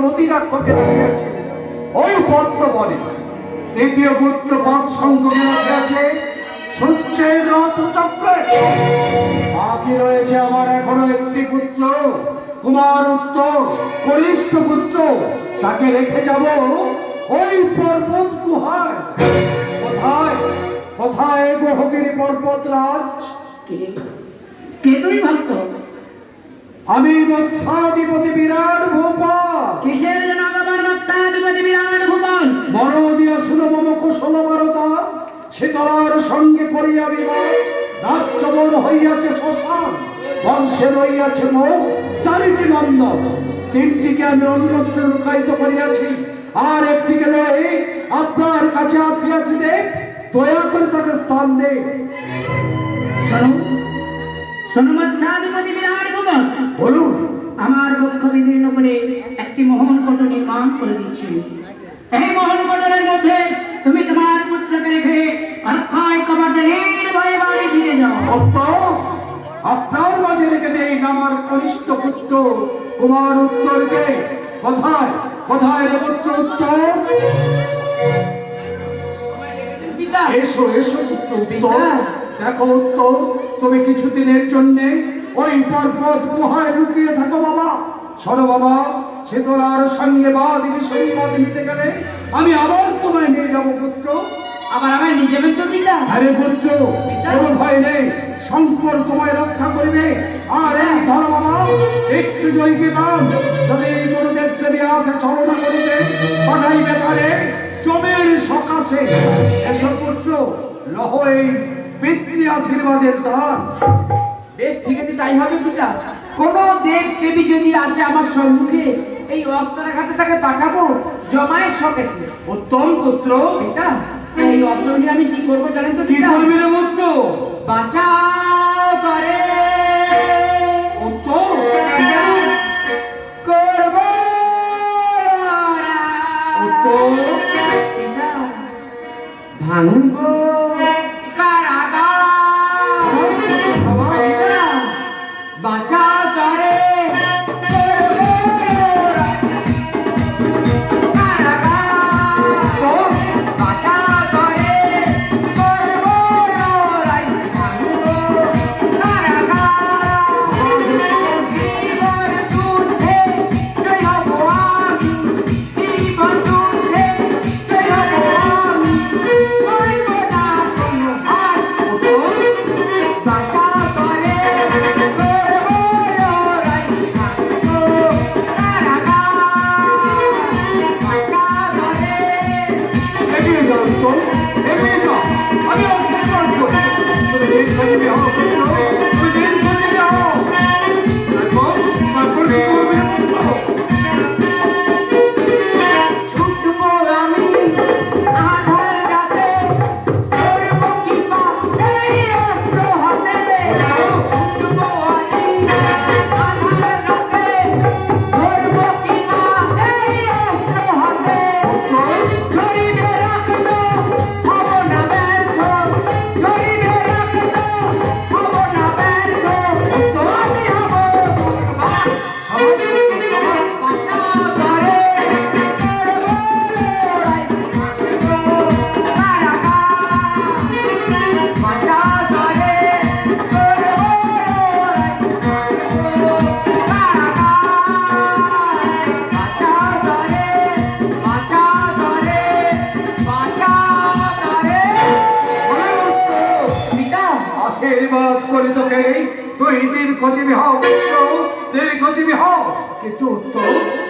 মতিরাক্ষকে দিয়েছে ওই পদ্ম বনে। তৃতীয় পুত্র পদ সঙ্গমে আছে সূর্যের রথ চক্রে। বাকি রয়েছে আমার এখনো একটি পুত্র, কুমার উত্তর, কনিষ্ঠ পুত্র। তাকে রেখে যাব ওই পর্বত গুহায়। কোথায় কোথায় গ্রহগিরি পর্বতরাজ? কে তুমি ভক্ত? আমি মৎস্যাধিপতি বিরাট ভূপাল। কিসের জন্য আমার মৎস্যাধিপতি বিরাট ভূপাল? বড় দিয়া সুলভ কুশল বারতা, শীতলার সঙ্গে করিয়া বিবাদ। রাজ্যবর হইয়াছে শ্মশান, বংশে রইয়াছে মোহ চারিটি নন্দন। তিনটিকে আমি অন্যত্র লুকায়িত করিয়াছি, আর একটিকে লয়ে আপনার কাছে আসিয়াছি। দেখ, দয়া করে তাকে স্থান দে। শোনো শোনো মৎস্যাধিপতি বিরাট ভূপাল, বলুন। আমার বক্ষ বিদীর্ণ করে একটি মোহন কোট নির্মাণ করে দিচ্ছি। এই মোহন কোটের মধ্যে তুমি তোমার পুত্রকে রেখে অক্ষয় কবচে নির্ভয়ে বাড়ি ফিরে যাও। আপনার মাঝে রেখে দেই আমার কনিষ্ঠ পুত্র কুমার উত্তরকে। কোথায় কোথায় রে পুত্র উত্তর? এসো এসো পুত্র উত্তর। দেখো উত্তর, তুমি কিছুদিনের জন্য ওই পর্বত গুহায় লুকিয়ে থাকো বাবা। শোনো বাবা, শীতলার সঙ্গে বাদ সংবাদ নিতে গেলে আমি আবার তোমায় নিয়ে যাবো পুত্র। আবার আমায় নিয়ে যাবেন তো পিতা? আরে পুত্র, কোনো ভয় নেই, শঙ্কর তোমায় রক্ষা করিবে। আর এই ধর বাবা, একটু জয়কে নাম যদি এই গুরুদেব দেবী আসে ছলনা করিতে, পাঠাইবে তারে জমের সকাশে। এসো পুত্র, লহ এই পিতৃ আশীর্বাদের দান। বেশ, ঠিক আছে, তাই হবে পিতা। কোন দেব দেবী যদি আসে আমার সম্মুখে, এই অস্ত্রাঘাতে তাকে পাঠাবো জমায়ের শখেছে। উত্তম পুত্র। পিতা, এই অস্ত্র নিয়ে আমি কি করবো জানেন তো? কি করবি রে পুত্র? বাঁচাও করে উত্তম করবো উত্তম পিতা, ভাঙবো কারাগার। পিতা, বাঁচাও করে আশীর্বাদ করি তোকে, তুই দীর্ঘজীবী হও পুত্র, দীর্ঘজীবী হও। কিন্তু উত্তর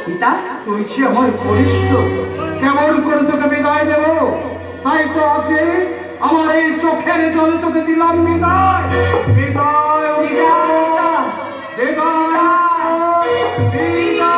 পিতা, তুই ছি আমার কনিষ্ঠ, কেমন করে তোকে বিদায় দেব? তাই তো আছে আমার এই চোখের জলে তোকে দিলাম বিদায়। বিদায় বিদায় বিদায়।